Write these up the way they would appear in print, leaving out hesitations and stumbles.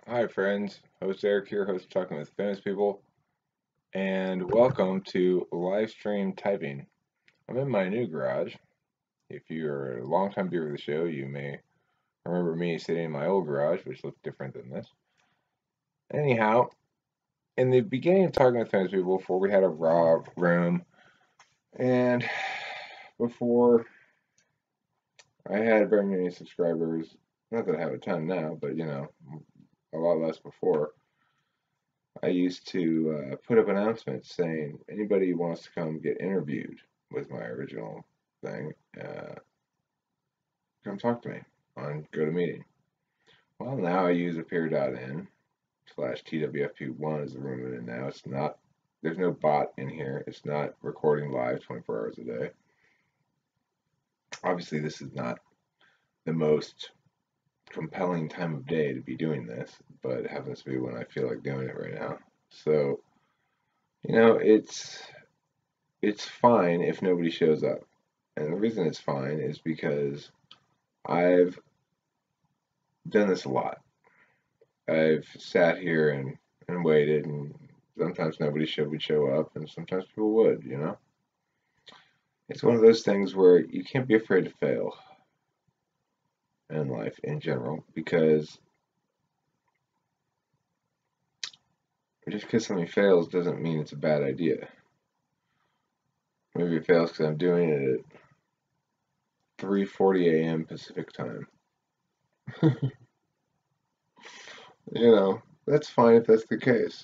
Hi, friends. Host Eric here, host Talking with Famous People, and welcome to live stream typing. I'm in my new garage. If you're a longtime viewer of the show, you may remember me sitting in my old garage, which looked different than this. Anyhow, in the beginning of Talking with Famous People, before we had a raw room, and before I had very many subscribers, not that I have a ton now, but a lot less before. I used to put up announcements saying anybody who wants to come get interviewed with my original thing, come talk to me on GoToMeeting. Well, now I use appear.in/TWFP1 as the room I'm in now. It's not, there's no bot in here. It's not recording live 24 hours a day. Obviously, this is not the most compelling time of day to be doing this, but it happens to be when I feel like doing it right now. So, it's fine if nobody shows up. And the reason it's fine is because I've done this a lot. I've sat here and waited, and sometimes nobody would show up, and sometimes people would, It's one of those things where you can't be afraid to fail in life in general, because just because something fails doesn't mean it's a bad idea. Maybe it fails because I'm doing it at 3:40 a.m. Pacific time. That's fine if that's the case.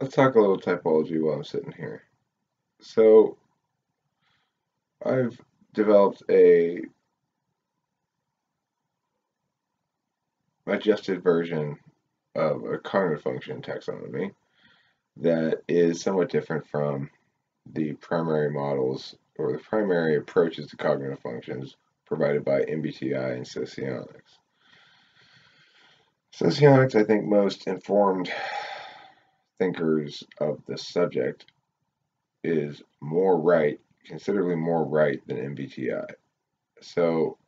Let's talk a little typology while I'm sitting here. So, I've developed a adjusted version of a cognitive function taxonomy that is somewhat different from the primary models or the primary approaches to cognitive functions provided by MBTI and socionics. Socionics, I think most informed thinkers of the subject, is more right, considerably more right than MBTI. So,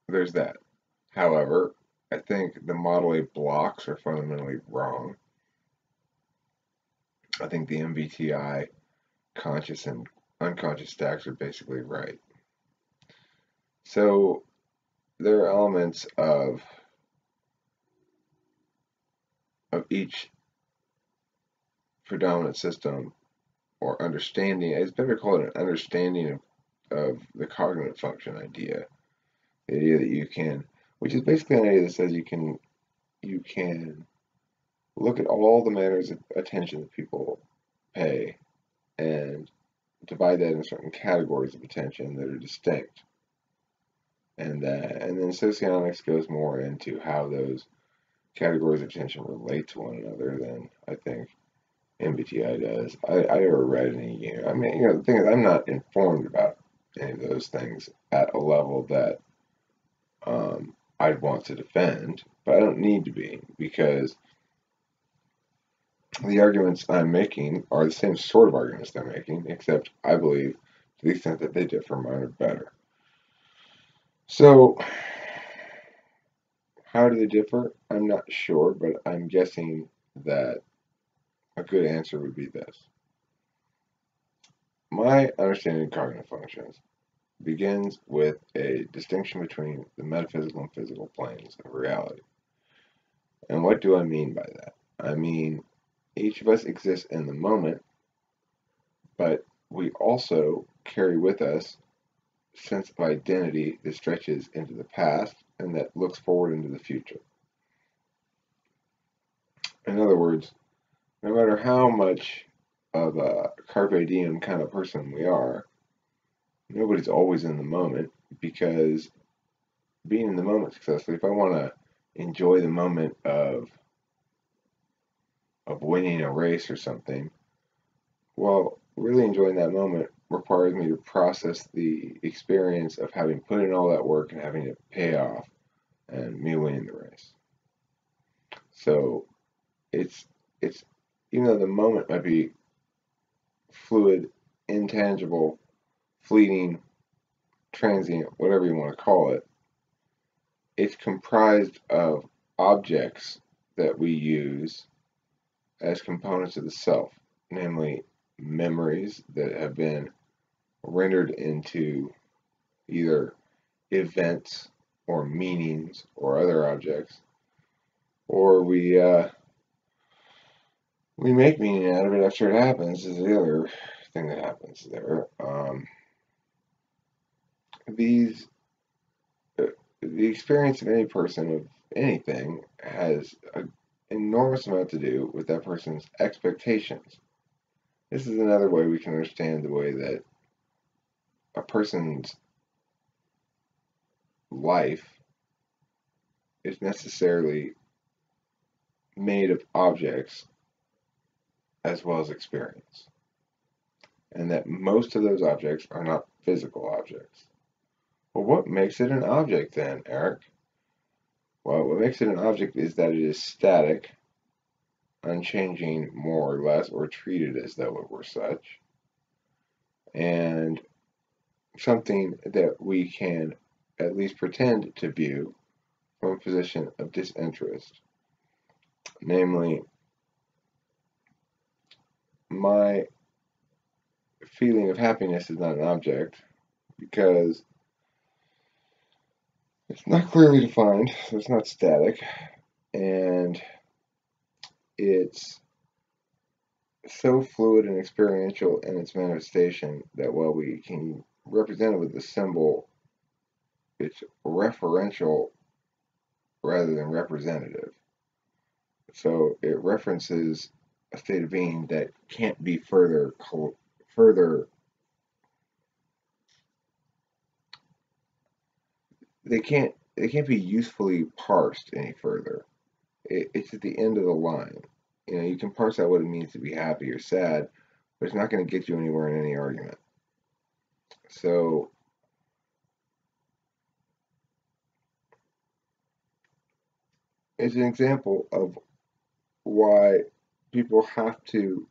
there's that. However, I think the Model A blocks are fundamentally wrong. I think the MBTI conscious and unconscious stacks are basically right. So there are elements of each predominant system or understanding. It's better to call it an understanding of the cognitive function idea. The idea that you can, which is basically an idea that says you can look at all the manners of attention that people pay and divide that in certain categories of attention that are distinct. And then socionics goes more into how those categories of attention relate to one another than I think MBTI does. I never read any, the thing is, I'm not informed about any of those things at a level that I'd want to defend, but I don't need to be, because the arguments I'm making are the same sort of arguments they're making, except I believe, to the extent that they differ, mine are better. So, how do they differ? I'm not sure, but I'm guessing that a good answer would be this. My understanding of cognitive functions begins with a distinction between the metaphysical and physical planes of reality. And what do I mean by that? I mean, each of us exists in the moment, but we also carry with us a sense of identity that stretches into the past and that looks forward into the future. In other words, no matter how much of a carpe diem kind of person we are, nobody's always in the moment, because being in the moment successfully, if I want to enjoy the moment of winning a race or something, well, really enjoying that moment requires me to process the experience of having put in all that work and having it pay off and me winning the race. So it's even though the moment might be fluid, intangible, fleeting, transient, whatever you want to call it, it's comprised of objects that we use as components of the self, namely memories that have been rendered into either events or meanings or other objects, or we make meaning out of it after it happens. Is the other thing that happens there. The experience of any person of anything has an enormous amount to do with that person's expectations. This is another way we can understand the way that a person's life is necessarily made of objects as well as experience, and that most of those objects are not physical objects. Well, what makes it an object then, Eric? Well, what makes it an object is that it is static, unchanging more or less, or treated as though it were such, and something that we can at least pretend to view from a position of disinterest. Namely, my feeling of happiness is not an object because it's not clearly defined, so it's not static, and it's so fluid and experiential in its manifestation that while we can represent it with a symbol, it's referential rather than representative. So it references a state of being that can't be further they can't be usefully parsed any further. It's at the end of the line. You know, you can parse out what it means to be happy or sad, but it's not going to get you anywhere in any argument. So it's an example of why people have to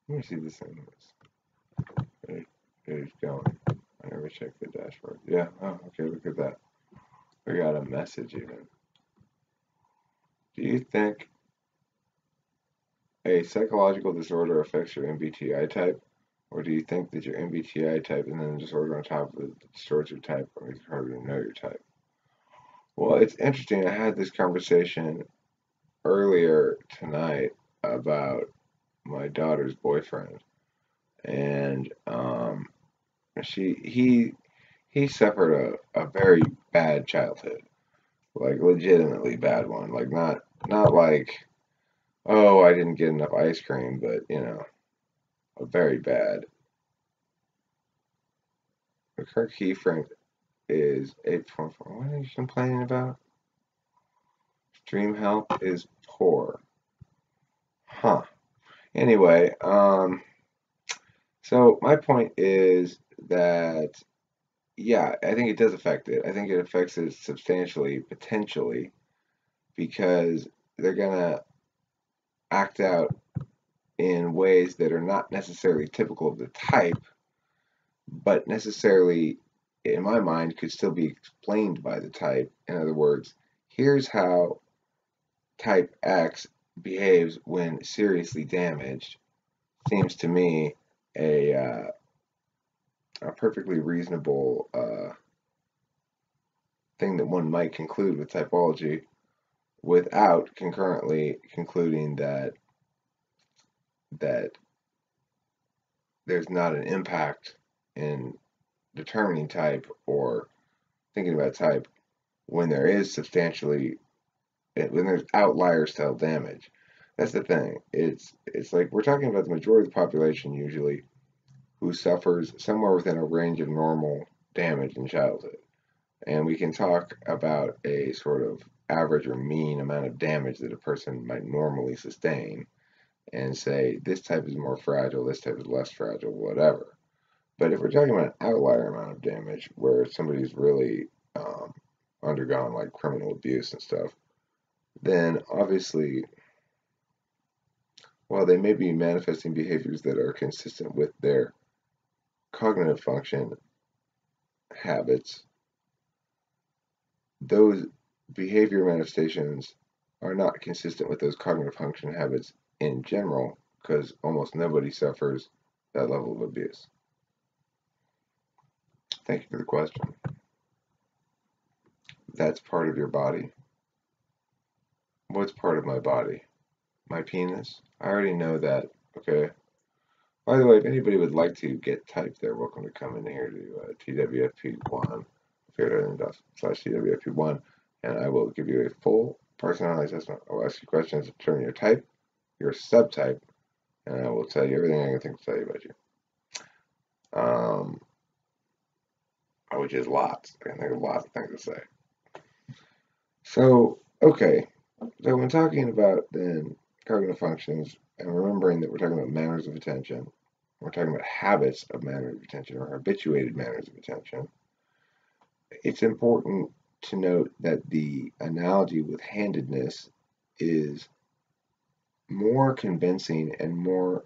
let me see this thing. It's going. I never checked the dashboard. Yeah, oh, okay, look at that. We got a message even. Do you think a psychological disorder affects your MBTI type? Or do you think that your MBTI type and then the disorder on top of it distorts your type or makes it harder to know your type? Well, it's interesting. I had this conversation earlier tonight about my daughter's boyfriend, and he suffered a very bad childhood, like legitimately bad one, like not like, oh, I didn't get enough ice cream, but you know, a very bad. The correct key frame is 8.4. What are you complaining about? Stream health is poor. Huh. Anyway, so my point is that, yeah, I think it does affect it. I think it affects it substantially, potentially, because they're going to act out in ways that are not necessarily typical of the type, but necessarily, in my mind, could still be explained by the type. In other words, here's how type X behaves when seriously damaged. Seems to me a perfectly reasonable thing that one might conclude with typology without concurrently concluding that there's not an impact in determining type or thinking about type when there is when there's outlier style damage. That's the thing. It's like we're talking about the majority of the population usually who suffers somewhere within a range of normal damage in childhood. And we can talk about a sort of average or mean amount of damage that a person might normally sustain and say this type is more fragile, this type is less fragile, whatever. But if we're talking about an outlier amount of damage where somebody's really undergone like criminal abuse and stuff, then obviously while they may be manifesting behaviors that are consistent with their cognitive function habits, those behavior manifestations are not consistent with those cognitive function habits in general, because almost nobody suffers that level of abuse. Thank you for the question. That's part of your body. What's part of my body? My penis? I already know that. Okay. By the way, if anybody would like to get typed, they're welcome to come in here to TWFP1, /TWFP1, and I will give you a full personalized assessment. I'll ask you questions to determine your type, your subtype, and I will tell you everything I can think to tell you about you. Which is lots. I can think of lots of things to say. So, okay. So when talking about then cognitive functions, and remembering that we're talking about manners of attention, we're talking about habits of manners of attention or habituated manners of attention, it's important to note that the analogy with handedness is more convincing and more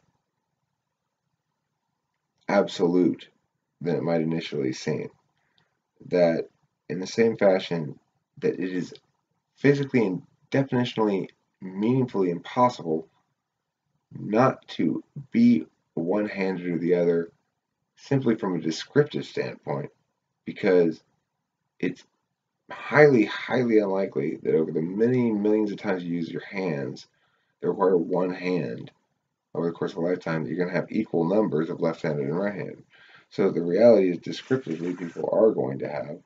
absolute than it might initially seem. That in the same fashion that it is physically and definitionally meaningfully impossible not to be one-handed or the other simply from a descriptive standpoint, because it's highly, highly unlikely that over the many millions of times you use your hands that require one hand over the course of a lifetime, you're going to have equal numbers of left-handed and right-handed. So the reality is, descriptively, people are going to have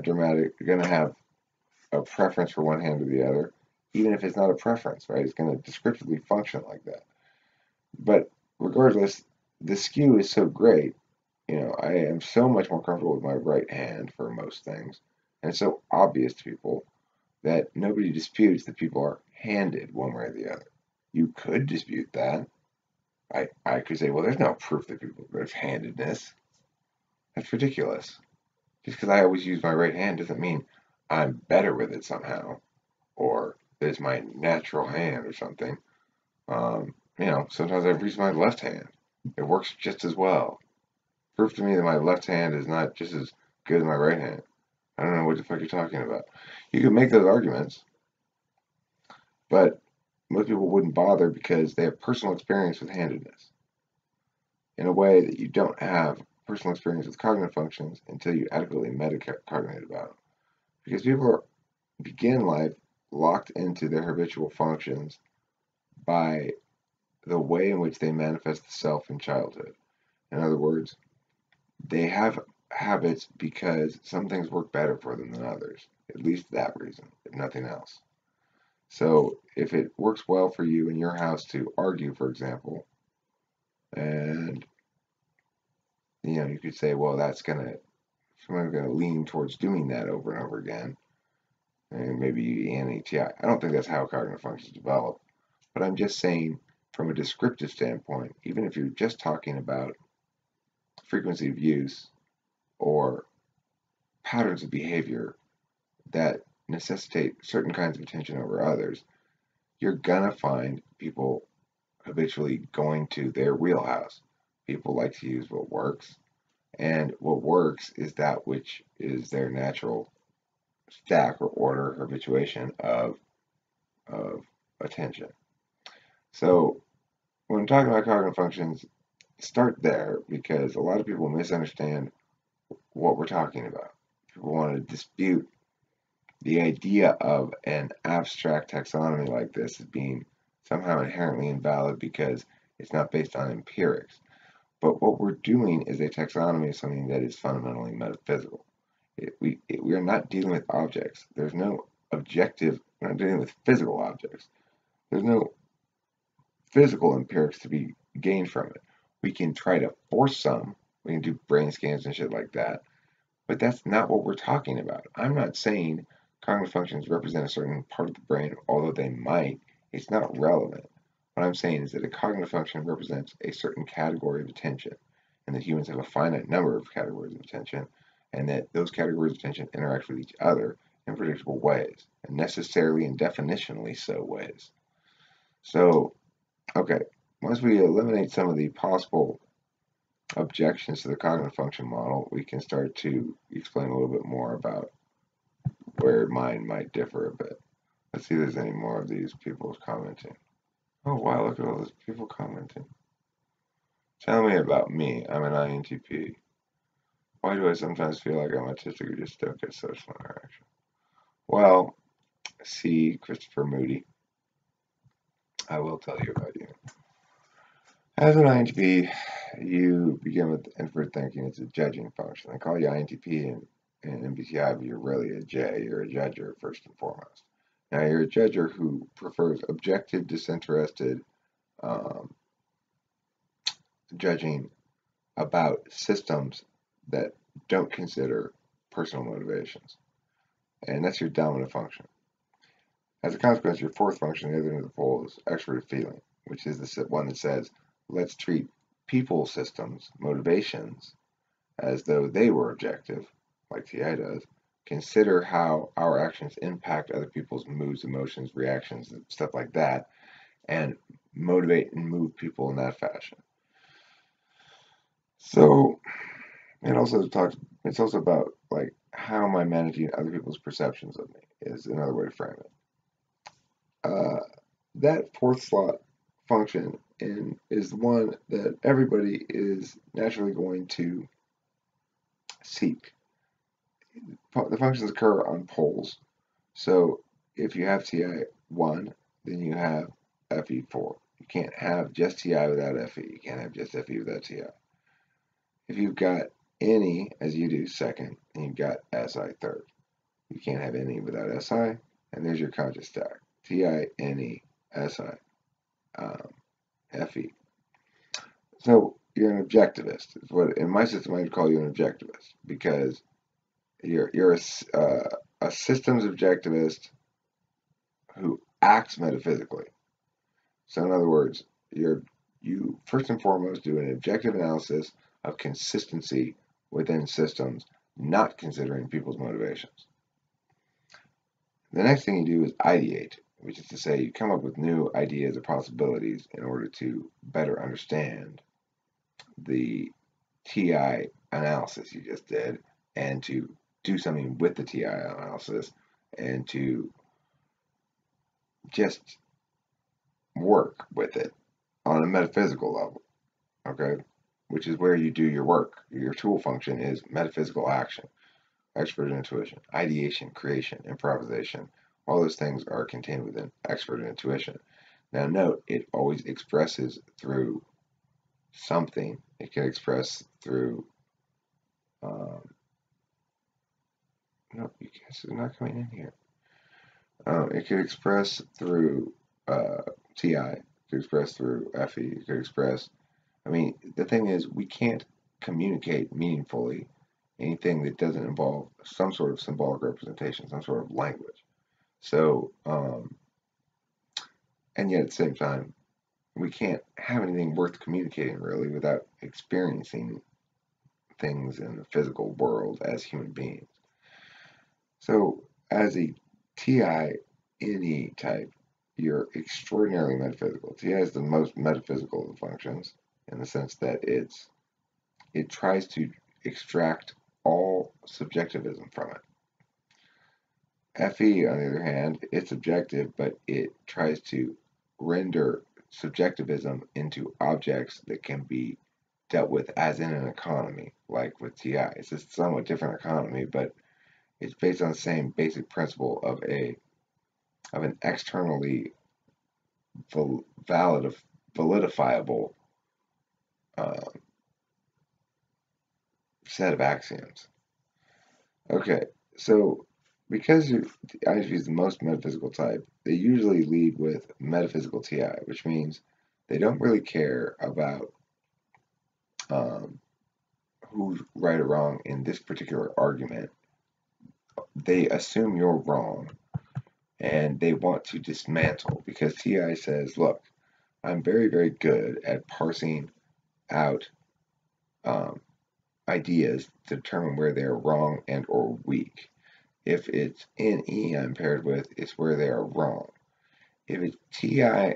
you're going to have a preference for one hand or the other, even if it's not a preference, right? It's going to descriptively function like that. But regardless, the skew is so great. I am so much more comfortable with my right hand for most things, and it's so obvious to people that nobody disputes that people are handed one way or the other. You could dispute that. I could say, well, there's no proof that there's handedness. That's ridiculous. Just because I always use my right hand doesn't mean I'm better with it somehow, or that it's my natural hand or something. Sometimes I use my left hand. It works just as well. Proof to me that my left hand is not just as good as my right hand. I don't know what the fuck you're talking about. You could make those arguments, but most people wouldn't bother because they have personal experience with handedness in a way that you don't have personal experience with cognitive functions until you adequately metacognitive about them. Because people begin life locked into their habitual functions by the way in which they manifest the self in childhood. In other words, they have habits because some things work better for them than others, at least that reason, if nothing else. So if it works well for you in your house to argue, for example, and you could say, well, someone's gonna lean towards doing that over and over again, and maybe INTP. I don't think that's how cognitive functions develop, but I'm just saying from a descriptive standpoint, even if you're just talking about frequency of use or patterns of behavior that necessitate certain kinds of attention over others, you're gonna find people habitually going to their wheelhouse. People like to use what works, and what works is that which is their natural stack or order or habituation of attention. So when talking about cognitive functions, start there, because a lot of people misunderstand what we're talking about. People want to dispute the idea of an abstract taxonomy like this as being somehow inherently invalid because it's not based on empirics. But what we're doing is a taxonomy of something that is fundamentally metaphysical. We are not dealing with objects. There's no objective. We're not dealing with physical objects. There's no physical empirics to be gained from it. We can try to force some. We can do brain scans and shit like that. But that's not what we're talking about. I'm not saying cognitive functions represent a certain part of the brain, although they might. It's not relevant. What I'm saying is that a cognitive function represents a certain category of attention, and that humans have a finite number of categories of attention, and that those categories of attention interact with each other in predictable ways, and necessarily and definitionally so ways. So Okay, once we eliminate some of the possible objections to the cognitive function model, we can start to explain a little bit more about where mine might differ a bit. Let's see if there's any more of these people commenting. Oh wow, look at all those people commenting. Tell me about me. I'm an INTP. Why do I sometimes feel like I'm autistic or just don't get social interaction? Well, see Christopher Moody. I will tell you about you. As an INTP, you begin with inferred thinking. It's a judging function. They call you INTP and MBTI, but you're really a J. You're a judger first and foremost. Now, you're a judger who prefers objective, disinterested judging about systems that don't consider personal motivations. And that's your dominant function. As a consequence, your fourth function, the other end of the pole, is extroverted feeling, which is the one that says, let's treat people systems, motivations, as though they were objective, like TI does. Consider how our actions impact other people's moods, emotions, reactions, and stuff like that, and motivate and move people in that fashion. So it's also about like how am I managing other people's perceptions of me is another way to frame it. That fourth slot function is the one that everybody is naturally going to seek. The functions occur on poles. So if you have TI1, then you have FE4. You can't have just TI without FE. You can't have just FE without TI. If you've got NE, as you do, second, and you've got SI third. You can't have NE without SI, and there's your conscious stack. TI, NE, SI, FE. So you're an objectivist. Is what in my system I'd call you an objectivist because you're a systems objectivist who acts metaphysically. So in other words, you first and foremost do an objective analysis of consistency within systems, not considering people's motivations. The next thing you do is ideate, which is to say you come up with new ideas or possibilities in order to better understand the TI analysis you just did and to do something with the TI analysis and to just work with it on a metaphysical level, okay? Which is where you do your work. Your tool function is metaphysical action, expert intuition, ideation, creation, improvisation. All those things are contained within expert intuition. Now note, it always expresses through something. It can express through, no, you guys are not coming in here. It could express through TI, it could express through FE, it could express, I mean, the thing is, we can't communicate meaningfully anything that doesn't involve some sort of symbolic representation, some sort of language. So, and yet at the same time, we can't have anything worth communicating really without experiencing things in the physical world as human beings. So, as a TI NE type, you're extraordinarily metaphysical. TI is the most metaphysical of the functions in the sense that it tries to extract all subjectivism from it. FE, on the other hand, it's objective, but it tries to render subjectivism into objects that can be dealt with as in an economy, like with TI. It's a somewhat different economy, but it's based on the same basic principle of an externally validifiable set of axioms. Okay, so because INTP is the most metaphysical type, they usually lead with metaphysical TI, which means they don't really care about who's right or wrong in this particular argument. They assume you're wrong, and they want to dismantle because TI says, look, I'm very, very good at parsing out ideas to determine where they're wrong and or weak. If it's NE I'm paired with, it's where they are wrong. If it's TI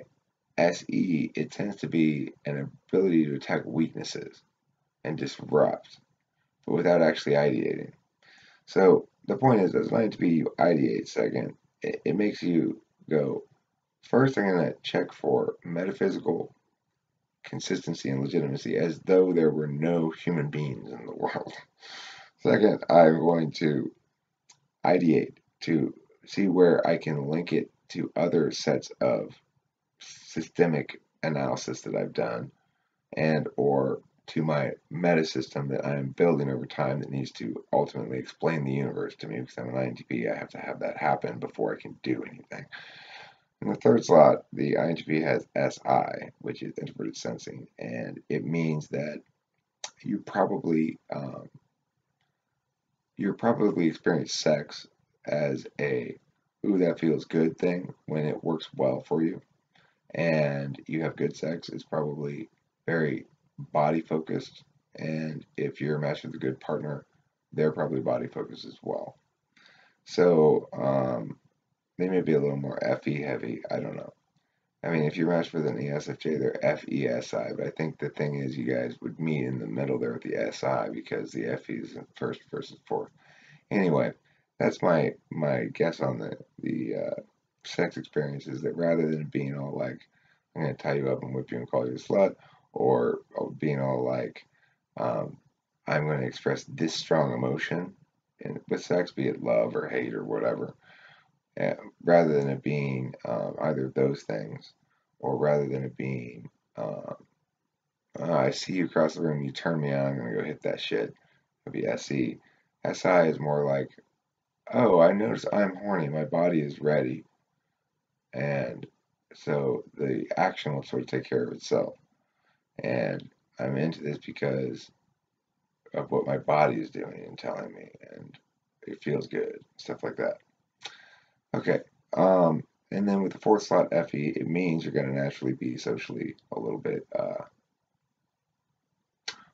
SE, it tends to be an ability to attack weaknesses and disrupt, but without actually ideating. So the point is, as an INTP, you ideate second. It makes you go, first I'm going to check for metaphysical consistency and legitimacy as though there were no human beings in the world. Second, I'm going to ideate to see where I can link it to other sets of systemic analysis that I've done and or to my meta system that I'm building over time that needs to ultimately explain the universe to me. Because I'm an INTP, I have to have that happen before I can do anything. In the third slot, the INTP has SI, which is introverted sensing, and it means that you probably experience sex as a "ooh, that feels good" thing when it works well for you, and you have good sex. It's probably very body focused, and if you're matched with a good partner, they're probably body focused as well. So they may be a little more FE heavy. I don't know. I mean, if you're matched with an ESFJ, they're FESI, but I think the thing is you guys would meet in the middle there with the SI because the FE is in first versus fourth. Anyway, that's my guess on the sex experience is that rather than being all like, I'm going to tie you up and whip you and call you a slut, or being all like, I'm going to express this strong emotion with sex, be it love or hate or whatever, rather than it being either of those things, or rather than it being, I see you across the room, you turn me on, I'm going to go hit that shit. It'll be SE. SI is more like, oh, I notice I'm horny, my body is ready. And so the action will sort of take care of itself. And I'm into this because of what my body is doing and telling me, and it feels good, stuff like that. Okay, and then with the fourth slot FE, it means you're going to naturally be socially a little bit,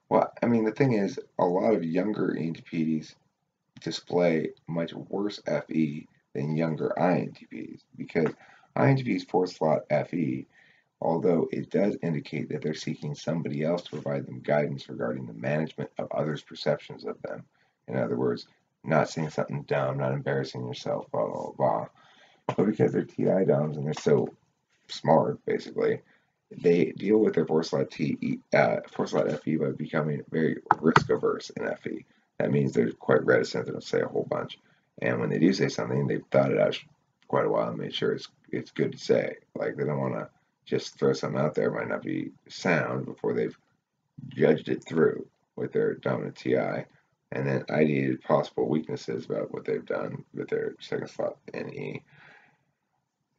well, I mean, the thing is, a lot of younger INTPs display much worse FE than younger INTPs because INTP's fourth slot FE, although it does indicate that they're seeking somebody else to provide them guidance regarding the management of others' perceptions of them. In other words, not saying something dumb, not embarrassing yourself, blah, blah, blah. But because they're TI DOMs and they're so smart, basically, they deal with their fourth slot FE by becoming very risk averse in FE. That means they're quite reticent. They don't say a whole bunch. And when they do say something, they've thought it out quite a while and made sure it's good to say. Like, they don't want to just throw something out there, might not be sound, before they've judged it through with their dominant TI, and then ideated possible weaknesses about what they've done with their second slot NE.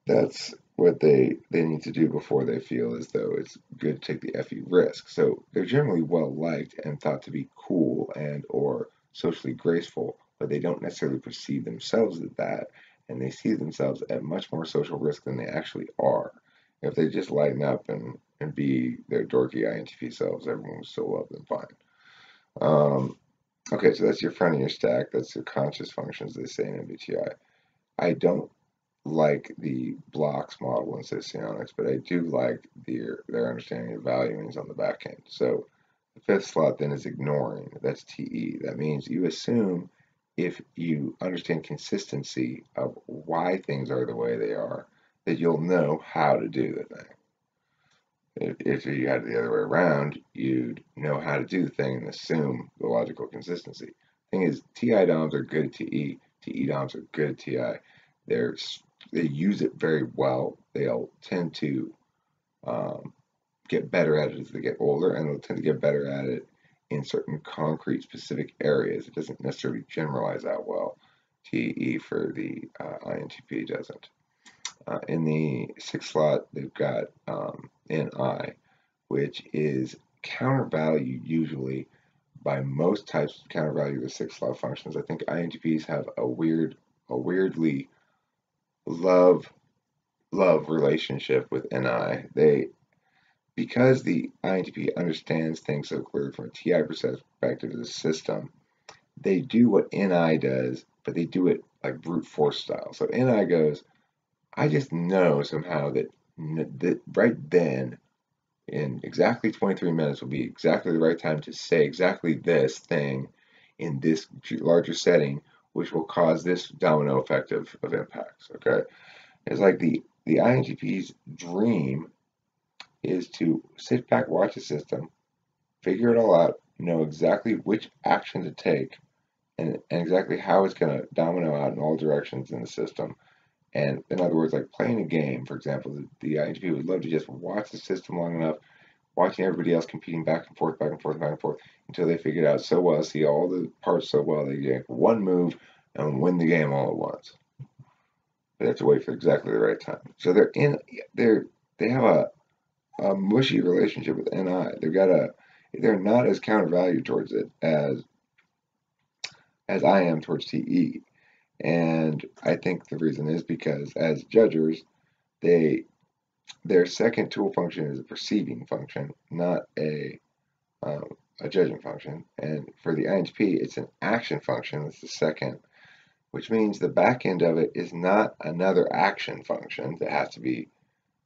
That's what they need to do before they feel as though it's good to take the FE risk. So they're generally well liked and thought to be cool and or socially graceful, but they don't necessarily perceive themselves as that, and they see themselves at much more social risk than they actually are. If they just lighten up and be their dorky INTP selves, everyone will still love them fine. Okay, so that's your front of your stack. That's your conscious functions, they say in MBTI. I don't like the blocks model in Socionics, but I do like their understanding of valuings on the back end. So the fifth slot then is ignoring. That's TE. That means you assume if you understand consistency of why things are the way they are, that you'll know how to do the thing. If you had it the other way around, you'd know how to do the thing and assume the logical consistency. The thing is, TI DOMs are good at TE. TE DOMs are good at TI. They use it very well. They'll tend to get better at it as they get older, and they'll tend to get better at it in certain concrete, specific areas. It doesn't necessarily generalize out well. TE for the INTP doesn't. In the sixth slot, they've got NI, which is countervalued usually by most types of countervalue the sixth slot functions. I think INTPs have a weirdly love relationship with NI. Because the INTP understands things so clearly from a TI perspective of the system, they do what NI does, but they do it like brute force style. So NI goes, I just know somehow that right then, in exactly 23 minutes, will be exactly the right time to say exactly this thing in this larger setting, which will cause this domino effect of impacts. Okay, it's like the INTP's dream is to sit back, watch the system, figure it all out, know exactly which action to take, and exactly how it's going to domino out in all directions in the system. And in other words, like playing a game, for example, the INTP would love to just watch the system long enough, watching everybody else competing back and forth, back and forth, back and forth, until they figure it out so well, see all the parts so well, they get one move and win the game all at once. They have to wait for exactly the right time. So they have a mushy relationship with NI. They're not as countervalued towards it as I am towards TE. And I think the reason is because as judgers, their second tool function is a perceiving function, not a judging function. And for the INTP, it's an action function. It's the second, which means the back end of it is not another action function that has to be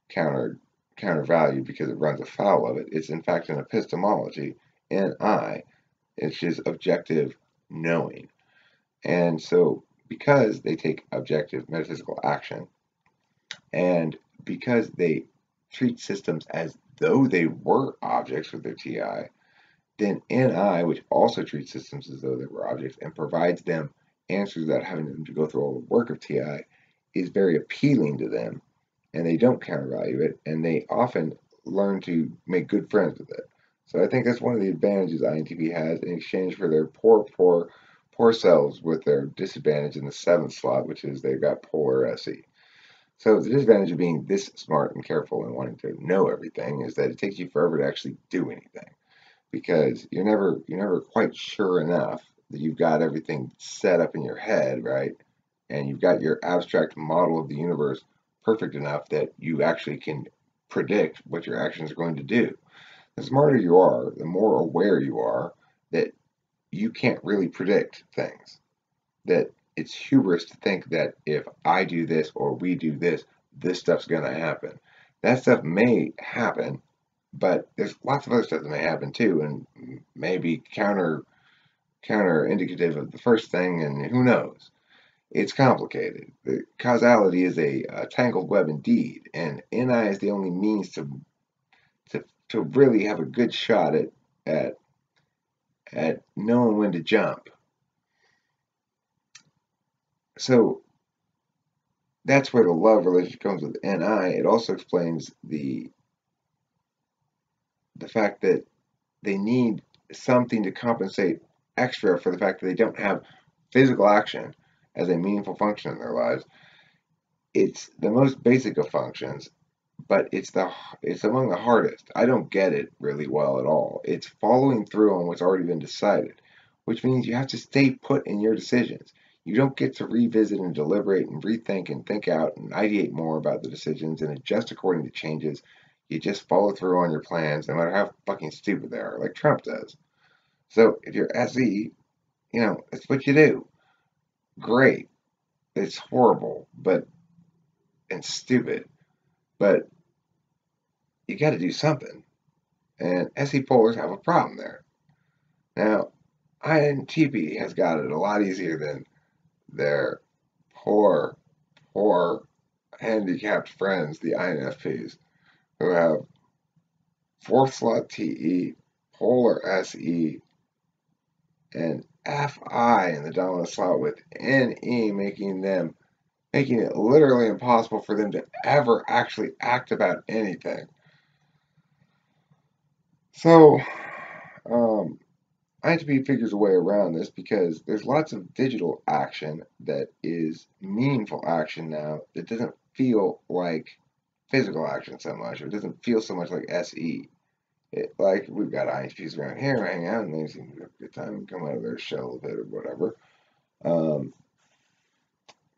countervalued because it runs afoul of it. It's in fact an epistemology, NI, which is objective knowing. And so because they take objective metaphysical action, and because they treat systems as though they were objects with their TI, then NI, which also treats systems as though they were objects and provides them answers without having them to go through all the work of TI, is very appealing to them, and they don't countervalue it, and they often learn to make good friends with it. So I think that's one of the advantages INTP has in exchange for their poor selves with their disadvantage in the 7th slot, which is they've got polar SE. So the disadvantage of being this smart and careful and wanting to know everything is that it takes you forever to actually do anything, because you're never quite sure enough that you've got everything set up in your head, right? And you've got your abstract model of the universe perfect enough that you actually can predict what your actions are going to do. The smarter you are, the more aware you are that you can't really predict things. That it's hubris to think that if I do this or we do this, this stuff's going to happen. That stuff may happen, but there's lots of other stuff that may happen too, and maybe counter indicative of the first thing, and who knows. It's complicated. The causality is a tangled web indeed, and NI is the only means to really have a good shot at knowing when to jump. So that's where the love relationship comes with NI. It also explains the fact that they need something to compensate extra for the fact that they don't have physical action as a meaningful function in their lives. It's the most basic of functions, but it's among the hardest. I don't get it really well at all. It's following through on what's already been decided, which means you have to stay put in your decisions. You don't get to revisit and deliberate and rethink and think out and ideate more about the decisions and adjust according to changes. You just follow through on your plans, no matter how fucking stupid they are, like Trump does. So if you're SE, it's what you do. Great. It's horrible, and stupid, but you got to do something. And SE polars have a problem there. Now, INTP has got it a lot easier than their poor handicapped friends, the INFPs, who have 4th slot TE, polar SE, and FI in the dominant slot with NE, making it literally impossible for them to ever actually act about anything. So, INTP figures a way around this because there's lots of digital action that is meaningful action now that doesn't feel like physical action so much, or it doesn't feel so much like SE. Like, we've got INTPs around here hang out, and they seem to have a good time and come out of their shell a bit or whatever.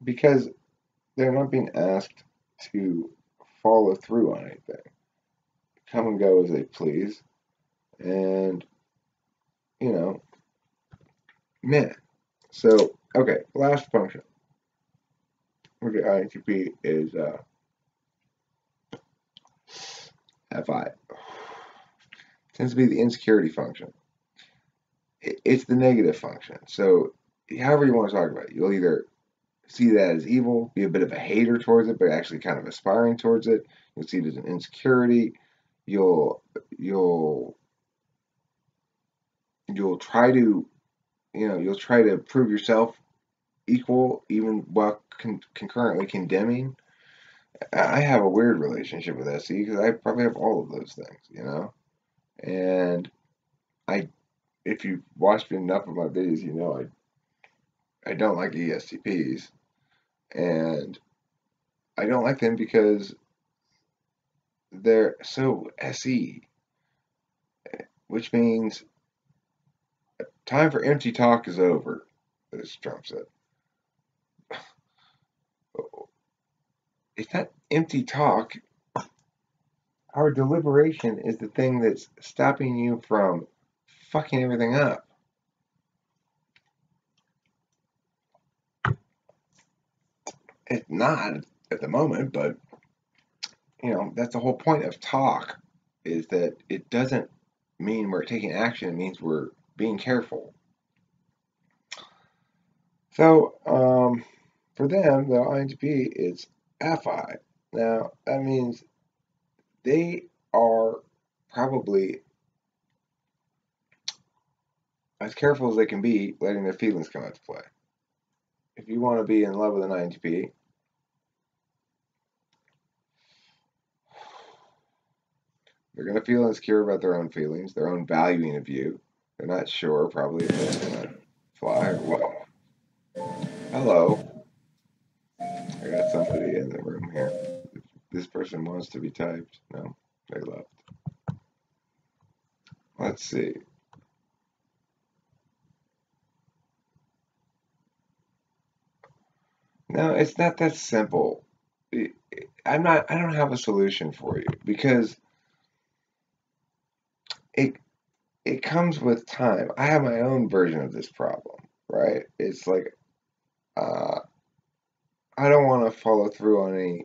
Because they're not being asked to follow through on anything. Come and go as they please. And, meh. So, okay, last function for the INTP is Fi tends to be the insecurity function. It's the negative function. So however you want to talk about it, you'll either see that as evil, be a bit of a hater towards it, but actually kind of aspiring towards it. You'll see it as an insecurity. You'll try to, you'll try to prove yourself equal, even while concurrently condemning. I have a weird relationship with SE because I probably have all of those things, and if you've watched enough of my videos, I don't like ESTPs, and I don't like them because they're so SE, which means time for empty talk is over, as Trump said. It's not empty talk. Our deliberation is the thing that's stopping you from fucking everything up. It's not at the moment, but that's the whole point of talk, is that it doesn't mean we're taking action. It means we're being careful. So for them, the INTP is Fi. Now that means they are probably as careful as they can be letting their feelings come into play. If you want to be in love with an INTP, they're going to feel insecure about their own feelings, their own valuing of you. They're not sure, probably, if that's going to fly or what. Hello. I got somebody in the room here. This person wants to be typed. No, they left. Let's see. No, it's not that simple. I don't have a solution for you because it comes with time. I have my own version of this problem, right? It's like I don't want to follow through on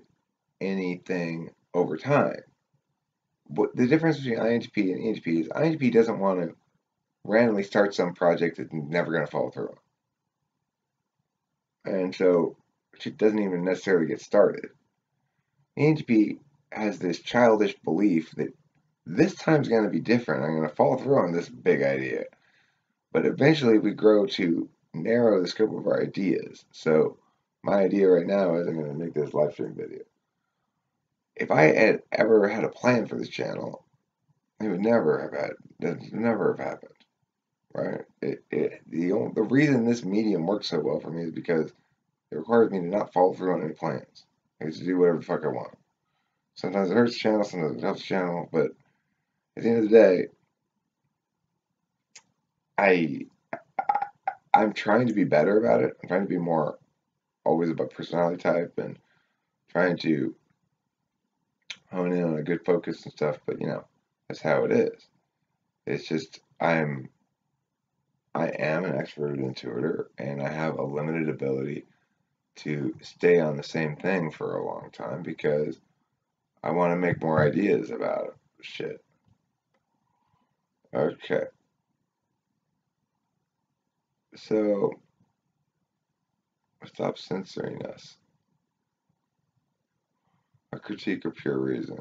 anything over time. But the difference between INTP and ENTP is INTP doesn't want to randomly start some project that's never going to follow through on. And so it doesn't even necessarily get started. ENTP has this childish belief that this time's going to be different. I'm going to follow through on this big idea. But eventually we grow to narrow the scope of our ideas. So my idea right now is I'm going to make this live stream video. If I had ever had a plan for this channel, it would never have happened, right? The reason this medium works so well for me is because it requires me to not follow through on any plans. I get to do whatever the fuck I want. Sometimes it hurts the channel, sometimes it helps the channel, but at the end of the day, I'm trying to be better about it. I'm trying to be more always about personality type and trying to hone in on a good focus and stuff, but that's how it is. It's just I am an extroverted intuitor, and I have a limited ability to stay on the same thing for a long time because I want to make more ideas about shit. Okay. So stop censoring us. A critique of pure reason.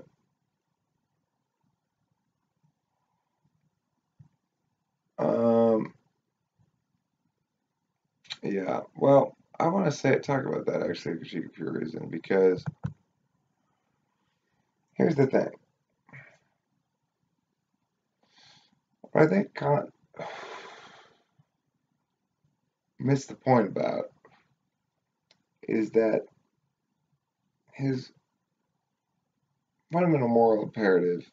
Yeah, well, I want to talk about that actually, critique of pure reason, because here's the thing. What I think Kant missed the point about is that his fundamental moral imperative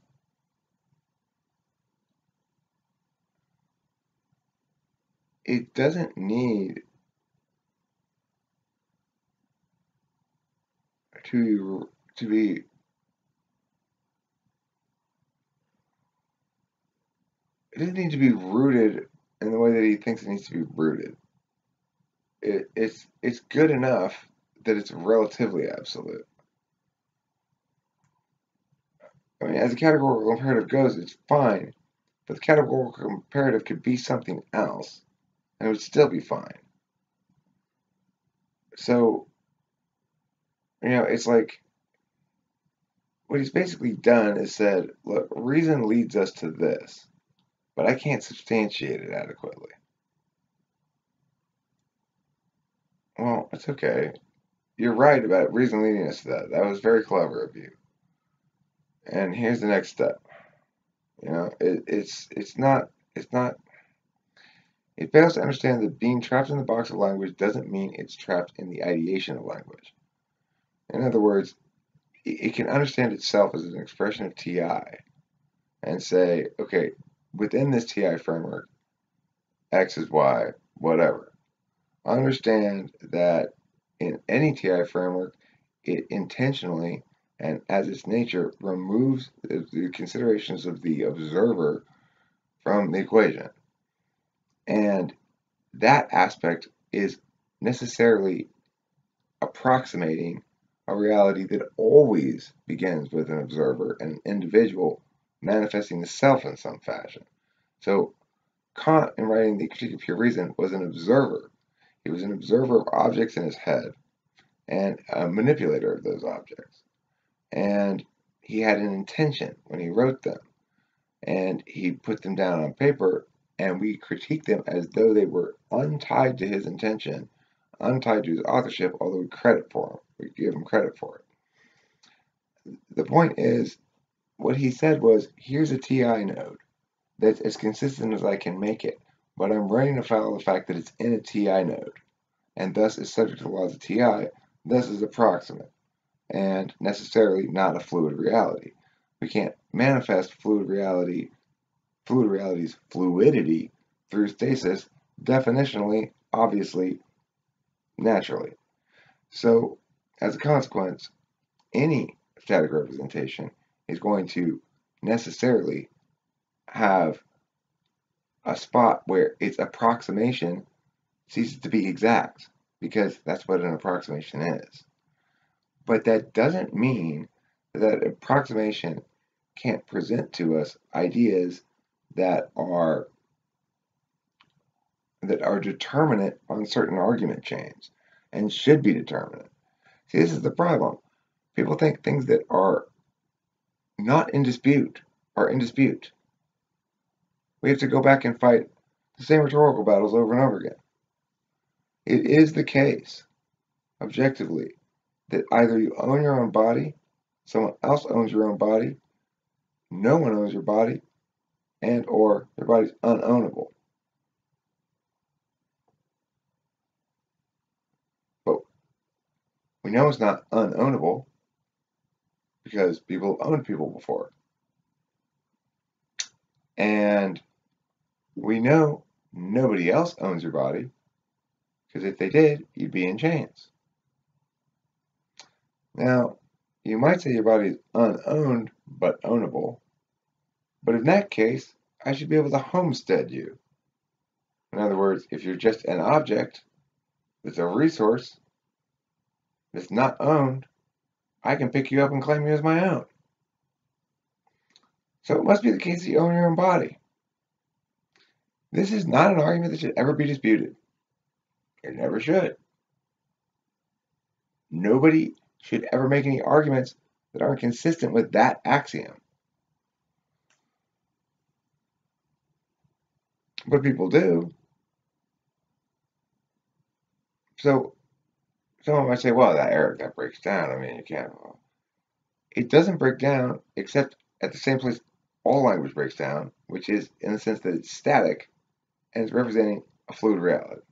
it doesn't need to be it doesn't need to be rooted in the way that he thinks it needs to be rooted. It's good enough that it's relatively absolute. I mean, as a categorical imperative goes, it's fine, but the categorical imperative could be something else, and it would still be fine. So, it's like what he's basically done is said, look, reason leads us to this, but I can't substantiate it adequately. Well, it's okay. You're right about reason leading us to that. That was very clever of you. And here's the next step. It's not. It fails to understand that being trapped in the box of language doesn't mean it's trapped in the ideation of language. In other words, it can understand itself as an expression of TI and say, okay, within this TI framework, X is Y, whatever. Understand that in any TI framework, it intentionally and as its nature removes the considerations of the observer from the equation. And that aspect is necessarily approximating a reality that always begins with an observer and an individual manifesting the self in some fashion. So Kant, in writing the Critique of Pure Reason, was an observer. He was an observer of objects in his head and a manipulator of those objects. And he had an intention when he wrote them. And he put them down on paper, and we critique them as though they were untied to his intention, untied to his authorship, although we credit for him. We give him credit for it. The point is, what he said was, here's a TI node that's as consistent as I can make it, but I'm running afoul of the fact that it's in a TI node, and thus is subject to the laws of TI, thus is approximate, and necessarily not a fluid reality. We can't manifest fluid reality's fluidity through stasis definitionally, obviously, naturally. So, as a consequence, any static representation is going to necessarily have a spot where its approximation ceases to be exact, because that's what an approximation is. But that doesn't mean that approximation can't present to us ideas that are determinate on certain argument chains and should be determinate. See, this is the problem. People think things that are not in dispute are in dispute. We have to go back and fight the same rhetorical battles over and over again. It is the case, objectively, that either you own your own body, someone else owns your own body, no one owns your body, and or your body's unownable. But we know it's not unownable because people have owned people before. And we know nobody else owns your body, because if they did, you'd be in chains. Now, you might say your body is unowned but ownable, but in that case, I should be able to homestead you. In other words, if you're just an object that's a resource that's not owned, I can pick you up and claim you as my own. So it must be the case that you own your own body. This is not an argument that should ever be disputed. It never should. Nobody should ever make any arguments that aren't consistent with that axiom. But people do. So someone might say, well, that breaks down. I mean, you can't. It doesn't break down except at the same place all language breaks down, which is in the sense that it's static and it's representing a fluid reality.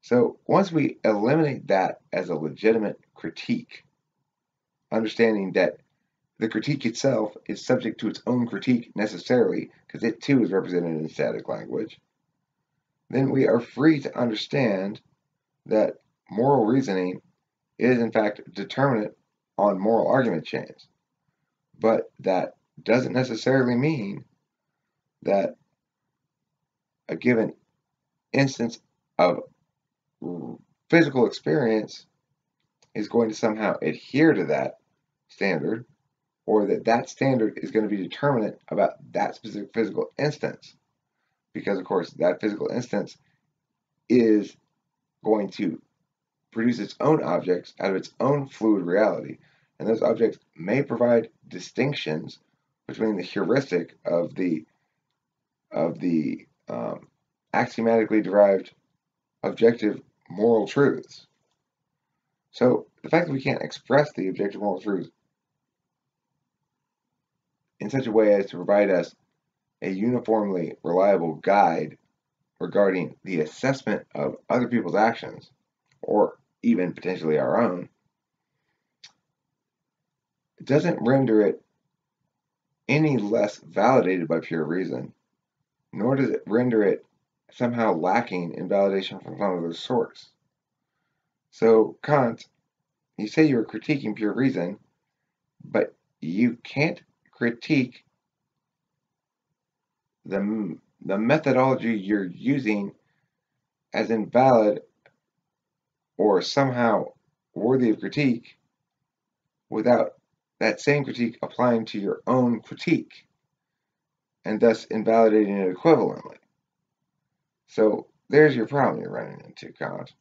So once we eliminate that as a legitimate critique, understanding that the critique itself is subject to its own critique necessarily, because it too is represented in static language, then we are free to understand that moral reasoning is in fact determinate on moral argument chains. But that doesn't necessarily mean that a given instance of physical experience is going to somehow adhere to that standard, or that standard is going to be determinate about that specific physical instance, because of course that physical instance is going to produce its own objects out of its own fluid reality, and those objects may provide distinctions between the heuristic of the axiomatically derived objective moral truths. So the fact that we can't express the objective moral truths in such a way as to provide us a uniformly reliable guide regarding the assessment of other people's actions, or even potentially our own, it doesn't render it any less validated by pure reason, nor does it render it somehow lacking in validation from some other source. So Kant, you say you're critiquing pure reason, but you can't critique the methodology you're using as invalid or somehow worthy of critique without that same critique applying to your own critique, and thus invalidating it equivalently. So there's your problem you're running into, Kant.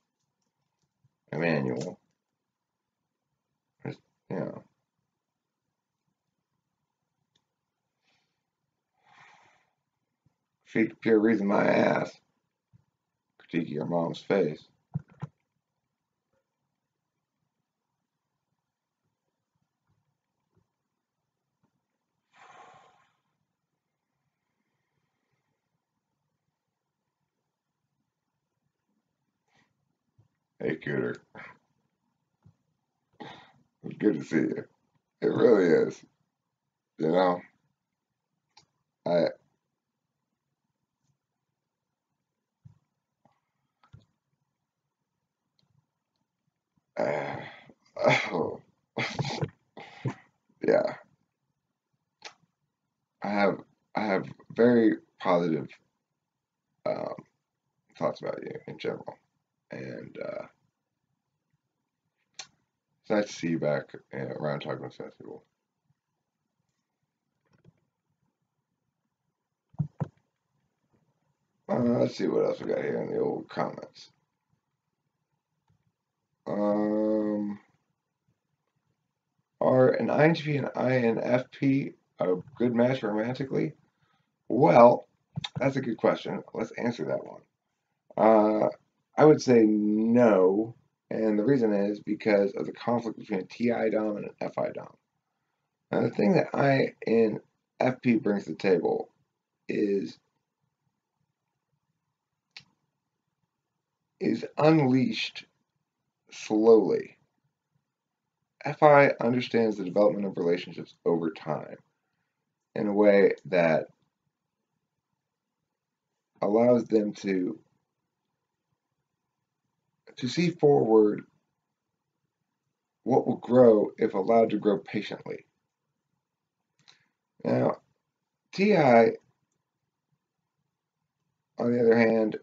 Emmanuel. You know. Critique pure reason my ass. Critique your mom's face. Hey, Cooter. It's good to see you. It really is. You know, I oh, yeah. I have very positive um, thoughts about you in general, and it's nice to see you back around talking with sense people. Let's see what else we got here in the old comments. Are an INTP and INFP a good match romantically? Well, that's a good question. Let's answer that one. I would say no, and the reason is because of the conflict between a TI dom and an FI dom. Now, the thing that INFP brings to the table is unleashed slowly. FI understands the development of relationships over time in a way that allows them to see forward what will grow if allowed to grow patiently. Now, TI, on the other hand,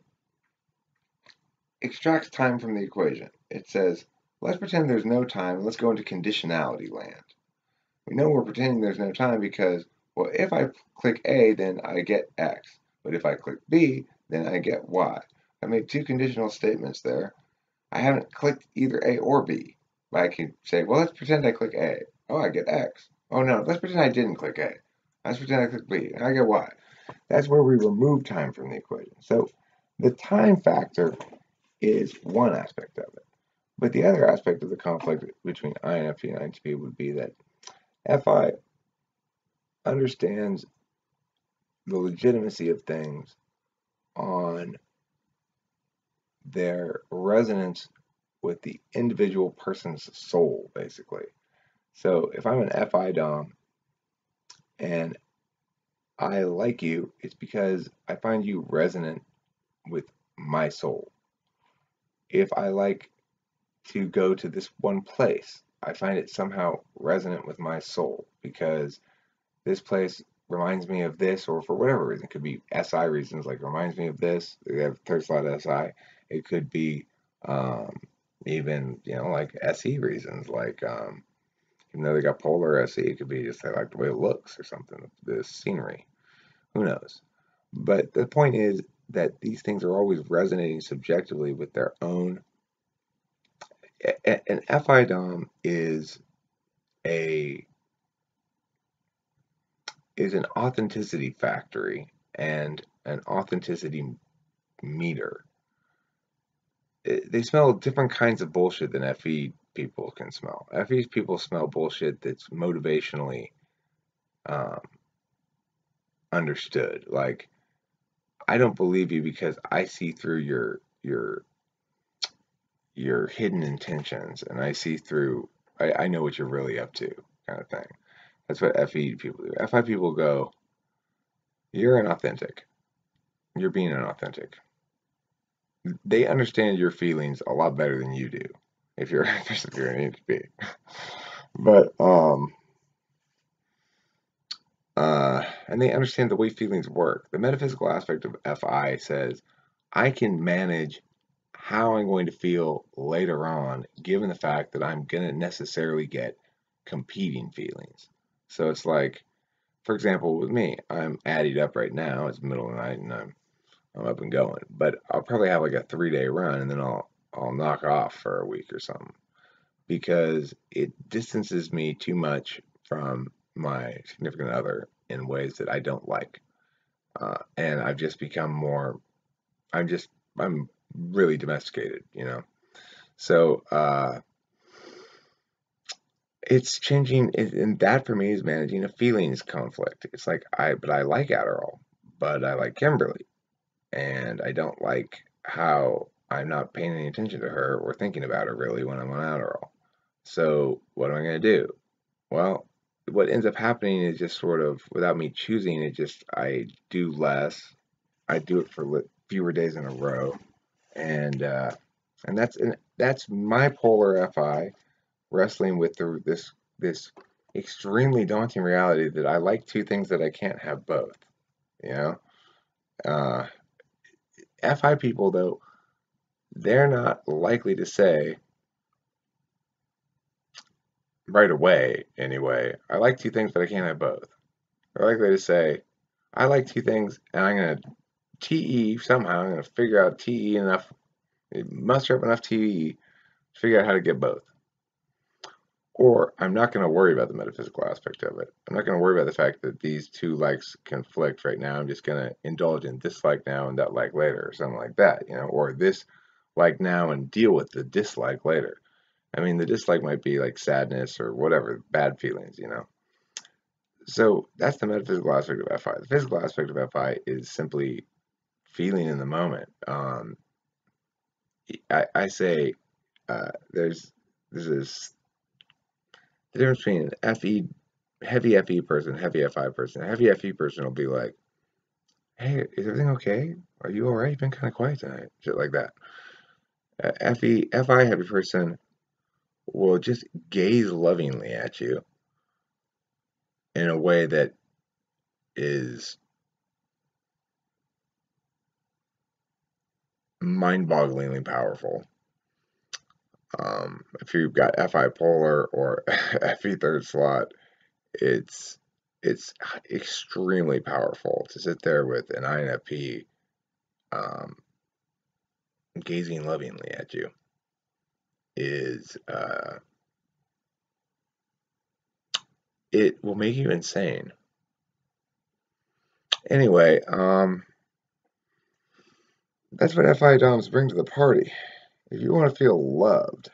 extracts time from the equation. It says, let's pretend there's no time, and let's go into conditionality land. We know we're pretending there's no time because, well, if I click A, then I get X. But if I click B, then I get Y. I made two conditional statements there. I haven't clicked either A or B. But I can say, well, let's pretend I click A. Oh, I get X. Oh, no, let's pretend I didn't click A. Let's pretend I click B, and I get Y. That's where we remove time from the equation. So the time factor is one aspect of it. But the other aspect of the conflict between INFP and INTP would be that FI understands the legitimacy of things on their resonance with the individual person's soul, basically. So if I'm an FI dom and I like you, it's because I find you resonant with my soul. If I like to go to this one place, I find it somehow resonant with my soul because this place reminds me of this, or for whatever reason. It could be SI reasons, like reminds me of this. They have third slot SI. It could be even, like SE reasons, like Even though they got polar SE, it could be just they like the way it looks or something, the scenery. Who knows? But the point is that these things are always resonating subjectively with their own. An FI DOM is an authenticity factory and an authenticity meter. They smell different kinds of bullshit than FE people can smell. FE people smell bullshit that's motivationally um, understood. Like, I don't believe you because I see through your hidden intentions, and I see through. I know what you're really up to, kind of thing. That's what FE people do. FI people go, you're inauthentic. You're being inauthentic. They understand your feelings a lot better than you do, if you're especially if you're an INTP. But and they understand the way feelings work. The metaphysical aspect of FI says, I can manage how I'm going to feel later on, given the fact that I'm going to necessarily get competing feelings. So it's like, for example, with me, I'm added up right now. It's middle of the night, and I'm up and going. But I'll probably have like a 3-day run, and then I'll knock off for a week or something because it distances me too much from my significant other in ways that I don't like. And I've just become more, I'm really domesticated, you know? So it's changing, and that for me is managing a feelings conflict. It's like, but I like Adderall, but I like Kimberly, and I don't like how I'm not paying any attention to her or thinking about her really when I'm on Adderall. So what am I going to do? Well, what ends up happening is just sort of without me choosing it, just I do less. I do it for fewer days in a row, and that's my polar FI wrestling with this extremely daunting reality that I like two things that I can't have both. You know, uh, FI people though, they're not likely to say right away anyway, I like two things but I can't have both. They're likely to say, I like two things and I'm gonna TE somehow, I'm gonna figure out TE enough, muster up enough TE to figure out how to get both. Or I'm not going to worry about the metaphysical aspect of it. I'm not going to worry about the fact that these two likes conflict right now. I'm just going to indulge in this like now and that like later, or something like that, you know, or this like now and deal with the dislike later. I mean, the dislike might be like sadness or whatever, bad feelings, you know. So that's the metaphysical aspect of FI. The physical aspect of FI is simply feeling in the moment. I say there's this the difference between an FE, heavy FE person, heavy FI person. A heavy FE person will be like, hey, is everything okay? Are you all right? You've been kind of quiet tonight. Shit like that. FI heavy person will just gaze lovingly at you in a way that is mind-bogglingly powerful. If you've got FI polar or FE third slot, it's extremely powerful to sit there with an INFP gazing lovingly at you is it will make you insane. Anyway, that's what FI DOMs bring to the party. If you want to feel loved,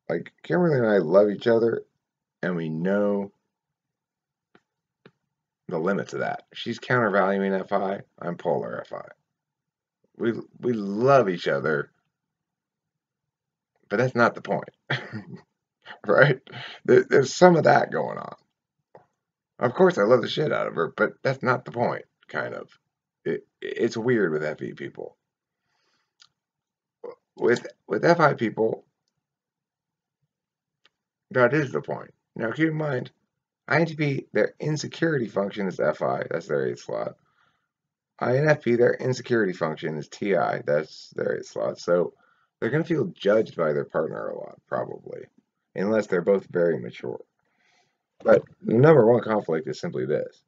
like Kimberly and I love each other, and we know the limits of that. She's countervaluing FI, I'm polar FI. We love each other, but that's not the point, right? There's some of that going on. Of course, I love the shit out of her, but that's not the point. Kind of. It's weird with FE people. With FI people, that is the point. Now keep in mind, INTP, their insecurity function is FI, that's their 8th slot. INFP, their insecurity function is TI, that's their 8th slot. So they're going to feel judged by their partner a lot, probably. unless they're both very mature. But the number one conflict is simply this.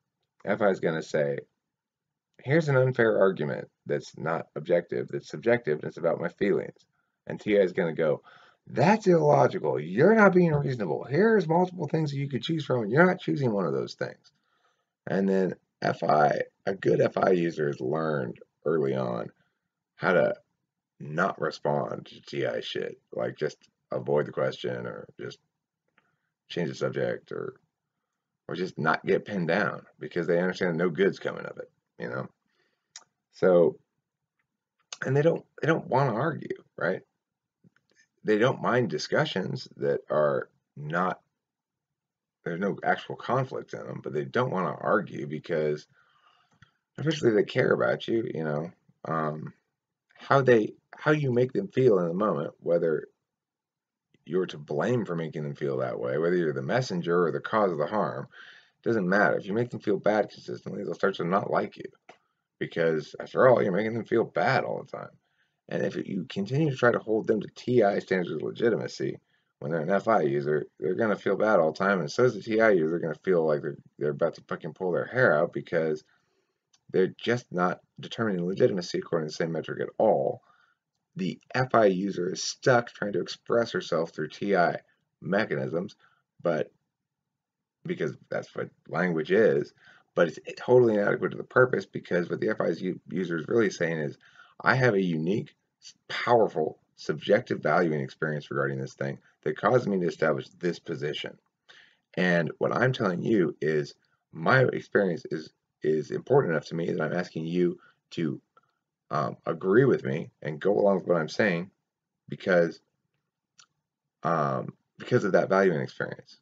FI is going to say, here's an unfair argument that's not objective, that's subjective, and it's about my feelings. And TI is going to go, that's illogical. You're not being reasonable. Here's multiple things that you could choose from, and you're not choosing one of those things. And then a good FI user has learned early on how to not respond to TI shit. Like just avoid the question or just change the subject or just not get pinned down because they understand no good's coming of it, you know? So, and they don't want to argue, right? They don't mind discussions that are not, there's no actual conflict in them, but they don't want to argue because eventually they care about you, you know, how you make them feel in the moment, whether you're to blame for making them feel that way, whether you're the messenger or the cause of the harm, doesn't matter. If you make them feel bad consistently, they'll start to not like you because, after all, you're making them feel bad all the time. And if you continue to try to hold them to TI standards of legitimacy, when they're an FI user, they're going to feel bad all the time. And so is the TI user. They're going to feel like they're about to fucking pull their hair out because they're just not determining legitimacy according to the same metric at all. The FI user is stuck trying to express herself through TI mechanisms, but because that's what language is, but it's totally inadequate to the purpose because what the FI user is really saying is, I have a unique, powerful, subjective valuing experience regarding this thing that causes me to establish this position. And what I'm telling you is my experience is important enough to me that I'm asking you to agree with me and go along with what I'm saying because of that valuing experience.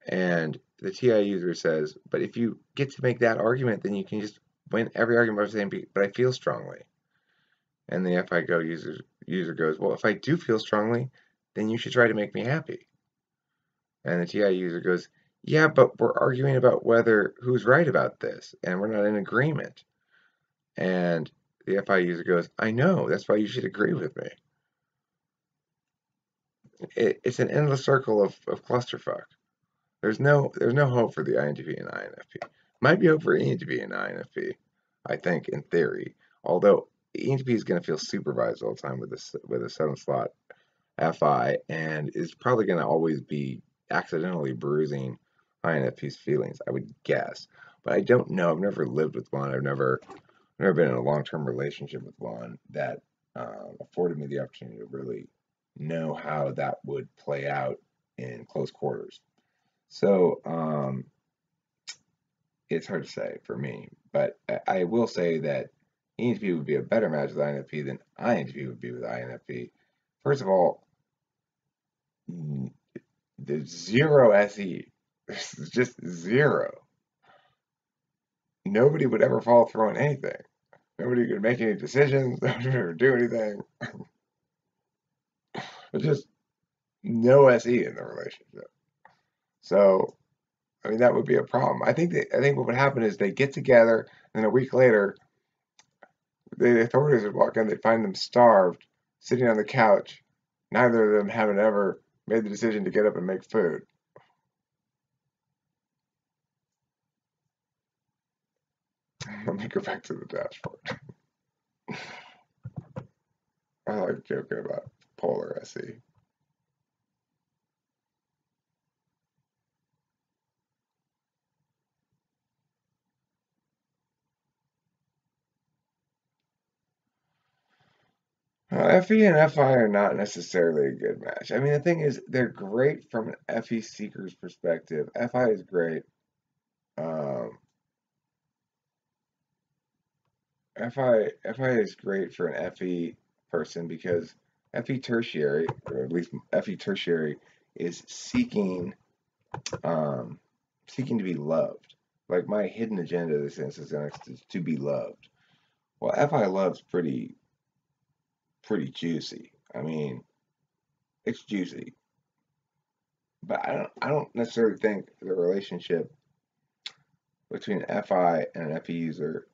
And the TI user says, but if you get to make that argument, then you can just win every argument by saying, but I feel strongly. And the FI user goes, well, if I do feel strongly, then you should try to make me happy. And the TI user goes, yeah, but we're arguing about who's right about this, and we're not in agreement. And the FI user goes, I know, that's why you should agree with me. It's an endless circle of clusterfuck. There's no hope for the INTP and INFP. Might be hope for ENTP and INFP, I think, in theory. Although ENTP is going to feel supervised all the time with a 7th slot FI and is probably going to always be accidentally bruising INFP's feelings, I would guess. But I don't know. I've never lived with one. I've never been in a long-term relationship with one that afforded me the opportunity to really know how that would play out in close quarters. So it's hard to say for me, but I will say that ENTP would be a better match with INFP than INTP would be with INFP. First of all, there's zero SE. There's just zero. Nobody would ever follow through on anything. Nobody could make any decisions. Nobody would ever do anything. There's just no SE in the relationship. So, I mean, that would be a problem. I think what would happen is they get together, and a week later, the authorities would walk in, they'd find them starved, sitting on the couch, neither of them having ever made the decision to get up and make food. Let me go back to the dashboard. I like joking about polar SE. FE and FI are not necessarily a good match. I mean, the thing is, they're great from an FE seeker's perspective. FI is great. FI is great for an FE person because FE tertiary, or at least FE tertiary, is seeking to be loved. Like my hidden agenda, in this instance, is to be loved. Well, FI love's pretty juicy. I mean, it's juicy, but I don't necessarily think the relationship between an FI and an FE user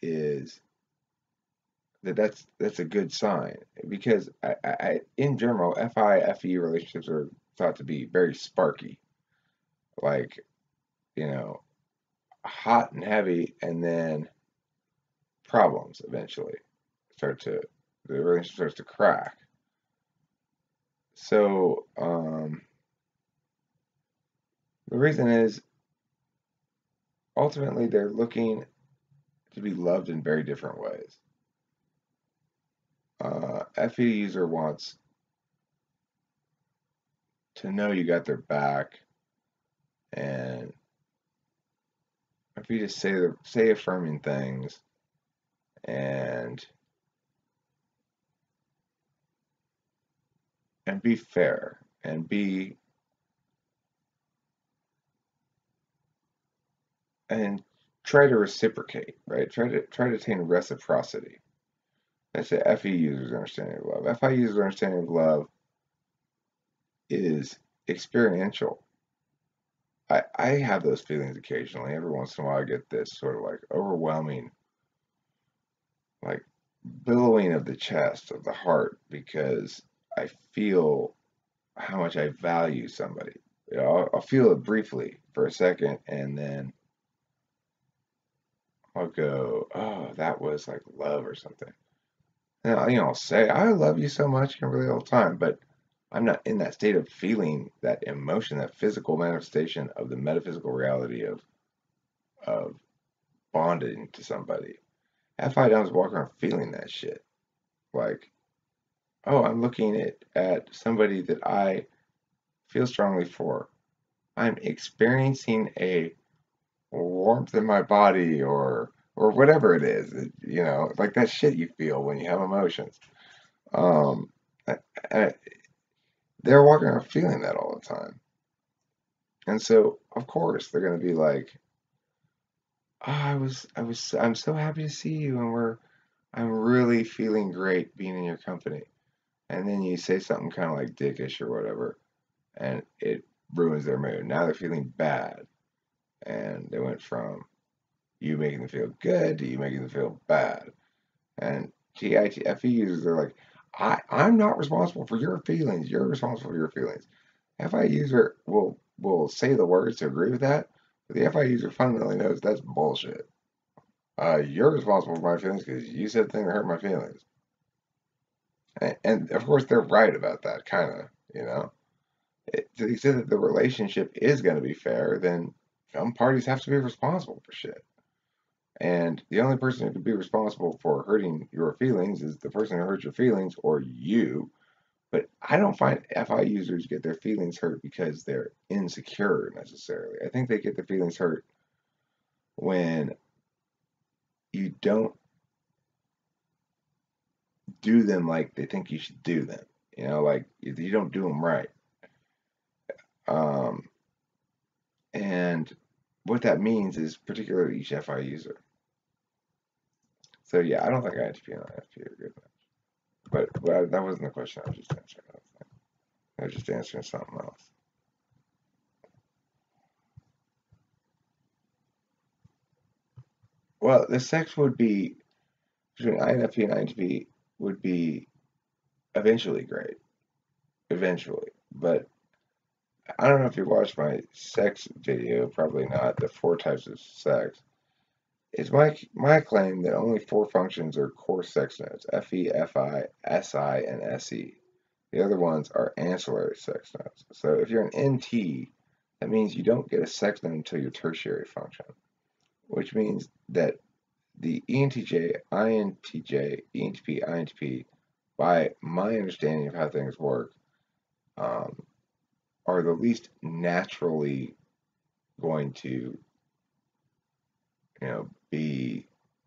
is that's a good sign because I in general FI FE relationships are thought to be very sparky, like, hot and heavy, and then problems eventually the relationship starts to crack. So the reason is ultimately they're looking to be loved in very different ways. FE user wants to know you got their back, and if you just say affirming things and be fair and try to reciprocate, right? Try to attain reciprocity. That's the FE user's understanding of love. FI user's understanding of love is experiential. I have those feelings occasionally. Every once in a while I get this sort of like overwhelming, like billowing of the chest, of the heart, because I feel how much I value somebody. I'll feel it briefly for a second, and then I'll go, oh, that was like love or something. And I'll say, I love you so much, really all the time, but I'm not in that state of feeling that emotion, that physical manifestation of the metaphysical reality of bonding to somebody. FI down is walking around feeling that shit. Like, oh, I'm looking at somebody that I feel strongly for. I'm experiencing a warmth in my body or whatever it is, like that shit you feel when you have emotions. Um, they're walking around feeling that all the time. And so, of course, they're going to be like, oh, I'm so happy to see you, and I'm really feeling great being in your company. And then you say something kind of like dickish or whatever, and it ruins their mood. Now they're feeling bad. And they went from you making them feel good to you making them feel bad. And FE users are like, I'm not responsible for your feelings. You're responsible for your feelings. FI user will say the words to agree with that, but the FI user fundamentally knows that's bullshit. You're responsible for my feelings because you said things that hurt my feelings. And of course, they're right about that, kind of, to the extent that the relationship is going to be fair, then some parties have to be responsible for shit. And the only person who can be responsible for hurting your feelings is the person who hurt your feelings, or you. But I don't find FI users get their feelings hurt because they're insecure necessarily. I think they get their feelings hurt when you don't do them like they think you should do them. Like you don't do them right. And what that means is particularly each FI user. So yeah, I don't think INTP and INFP are good match. But that wasn't the question I was just answering. I was just answering something else. Well, the sex would be between INFP and INTP would be eventually great. Eventually. But I don't know if you watched my sex video, probably not, the 4 types of sex. It's my claim that only 4 functions are core sex nodes: FE, FI, SI, and SE. The other ones are ancillary sex nodes. So if you're an NT, that means you don't get a sex node until your tertiary function, which means that the ENTJ, INTJ, ENTP, INTP, by my understanding of how things work, are the least naturally going to,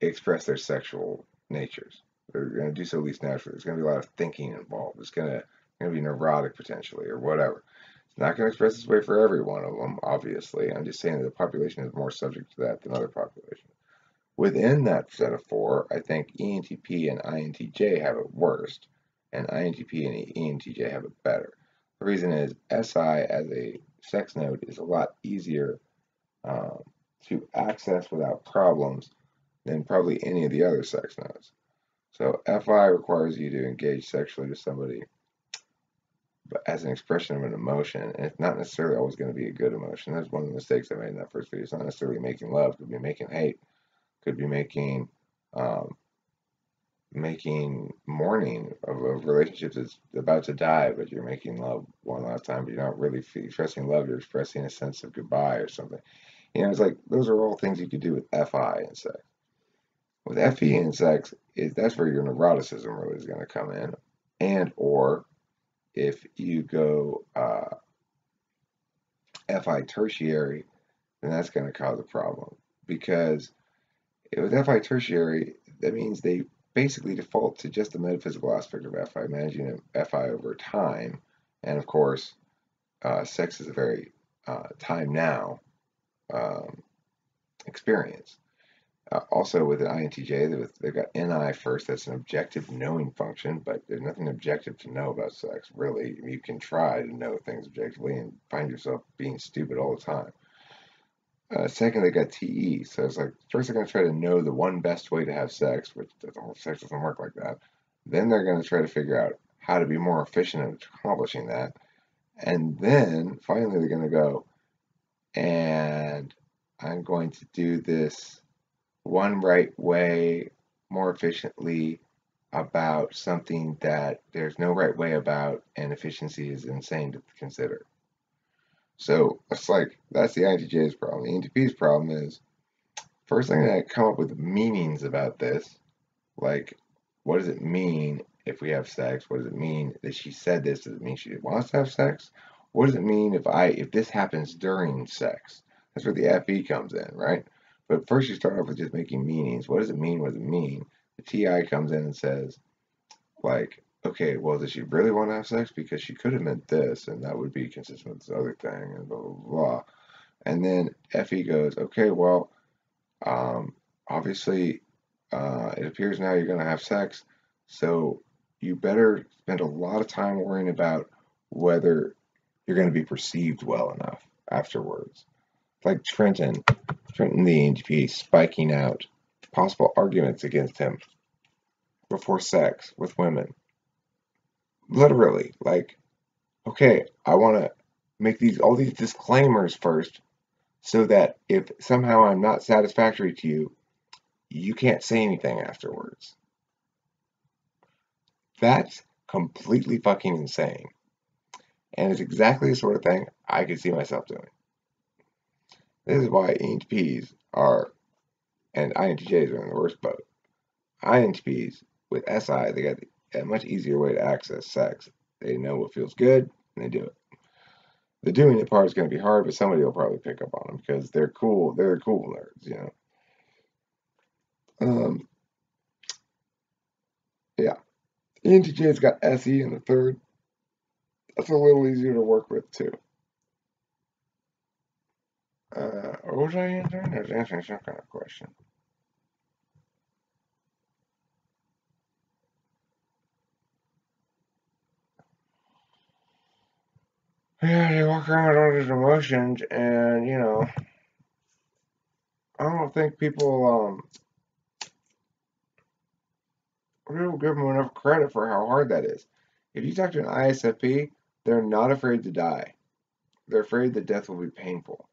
express their sexual natures. They're going to do so least naturally. There's going to be a lot of thinking involved. It's going to be neurotic potentially or whatever. It's not going to express this way for every one of them, obviously. I'm just saying that the population is more subject to that than other populations. Within that set of 4, I think ENTP and INTJ have it worst, and INTP and ENTJ have it better. The reason is SI as a sex node is a lot easier to access without problems than probably any of the other sex nodes. So FI requires you to engage sexually with somebody as an expression of an emotion, and it's not necessarily always going to be a good emotion. That's one of the mistakes I made in that first video. It's not necessarily making love. It could be making hate. It could be making mourning of a relationship that's about to die, but you're making love one last time, but you're not really expressing love. You're expressing a sense of goodbye or something. It's like those are all things you could do with FI in sex. With FE in sex, that's where your neuroticism really is going to come in, and or if you go FI tertiary, then that's going to cause a problem, because with FI tertiary, that means they basically default to just the metaphysical aspect of FI, managing FI over time, and of course, sex is a very time now experience. Also with an INTJ, they've got NI first. That's an objective knowing function, but there's nothing objective to know about sex, really. You can try to know things objectively and find yourself being stupid all the time. Second, they got TE. So it's like, first they're going to try to know the one best way to have sex, which sex doesn't work like that. Then they're going to try to figure out how to be more efficient at accomplishing that. And then finally they're going to go, and I'm going to do this one right way more efficiently about something that there's no right way about, and efficiency is insane to consider. So it's like, that's the INTJ's problem. The INTP's problem is, first thing to come up with meanings about this, like, what does it mean if we have sex? What does it mean that she said this? Does it mean she wants to have sex? What does it mean if this happens during sex? That's where the FE comes in, right? But first you start off with just making meanings. What does it mean? What does it mean? The TI comes in and says, like, okay, well, does she really want to have sex? Because she could have meant this, and that would be consistent with this other thing, and blah, blah, blah. And then FE goes, okay, well, obviously, it appears now you're going to have sex, so you better spend a lot of time worrying about whether you're going to be perceived well enough afterwards. Like Trenton the INTP spiking out possible arguments against him before sex with women. Literally, like, okay, I want to make all these disclaimers first, so that if somehow I'm not satisfactory to you, you can't say anything afterwards. That's completely fucking insane. And it's exactly the sort of thing I could see myself doing. This is why INTPs and INTJs are in the worst boat. INTPs with SI, they got a much easier way to access sex. They know what feels good, and they do it. The doing it part is going to be hard, but somebody will probably pick up on them because they're cool. They're cool nerds, Yeah. INTJ's got SE in the third. That's a little easier to work with, too. What was I answering? I was answering some kind of question. Yeah, they walk around with all these emotions, and, I don't think people, we don't give them enough credit for how hard that is. If you talk to an ISFP, they're not afraid to die. They're afraid that death will be painful.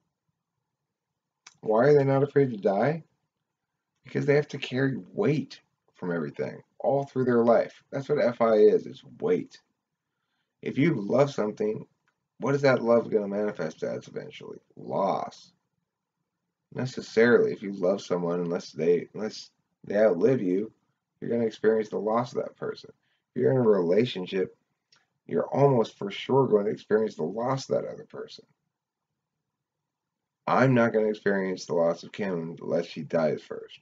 Why are they not afraid to die? Because they have to carry weight from everything all through their life. That's what FI is, it's weight. If you love something, what is that love going to manifest as eventually? Loss. Necessarily, if you love someone, unless they outlive you, you're going to experience the loss of that person. If you're in a relationship, you're almost for sure going to experience the loss of that other person. I'm not going to experience the loss of Kim unless she dies first.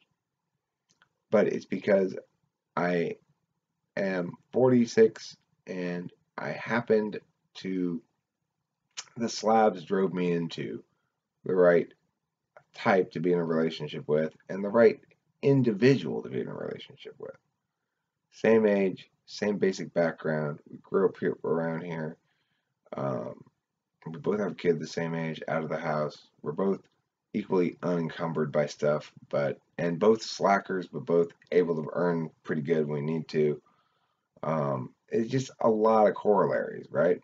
But it's because I am 46 and I happened to, the slabs drove me into the right type to be in a relationship with and the right individual to be in a relationship with. Same age, same basic background. We grew up here around here. We both have kids the same age, out of the house. We're both equally unencumbered by stuff, and both slackers, but both able to earn pretty good when we need to. It's just a lot of corollaries, right?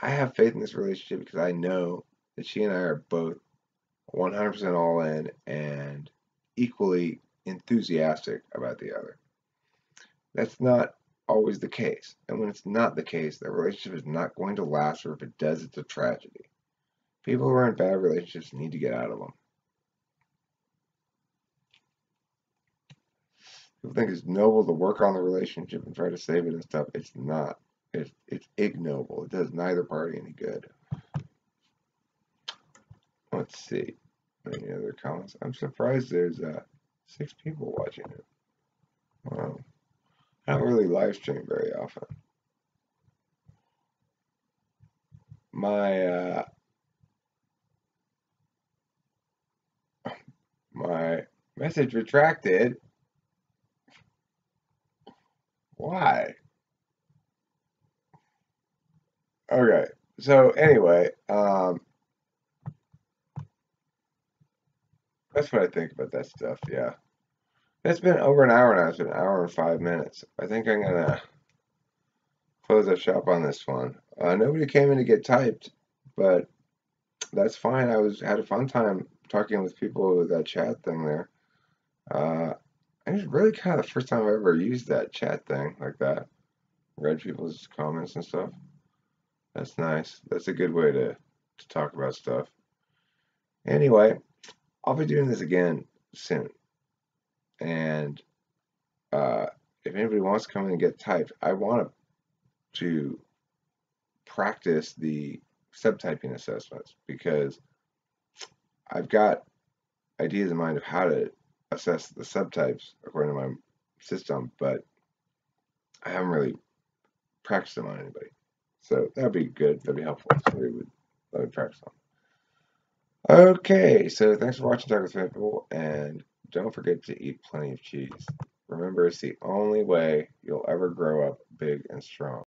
I have faith in this relationship because I know that she and I are both 100% all in and equally enthusiastic about the other. That's not always the case. And when it's not the case, the relationship is not going to last, or if it does, it's a tragedy. People who are in bad relationships need to get out of them. People think it's noble to work on the relationship and try to save it and stuff. It's not. It's ignoble. It does neither party any good. Let's see. Any other comments? I'm surprised there's 6 people watching it. Wow. I don't really live stream very often. My my message retracted. Why? Okay. So anyway, that's what I think about that stuff. Yeah. It's been over an hour now. It's been an hour and 5 minutes. I think I'm gonna close up shop on this one. Nobody came in to get typed, but that's fine. Had a fun time talking with people with that chat thing there. It's really kind of the first time I've ever used that chat thing like that. Read people's comments and stuff. That's nice. That's a good way to talk about stuff. Anyway, I'll be doing this again soon. And if anybody wants to come in and get typed, I want to practice the subtyping assessments because I've got ideas in mind of how to assess the subtypes according to my system, but I haven't really practiced them on anybody. So that'd be good. That'd be helpful. So let me practice them. Okay, so thanks for watching Talk with People, and don't forget to eat plenty of cheese. Remember, it's the only way you'll ever grow up big and strong.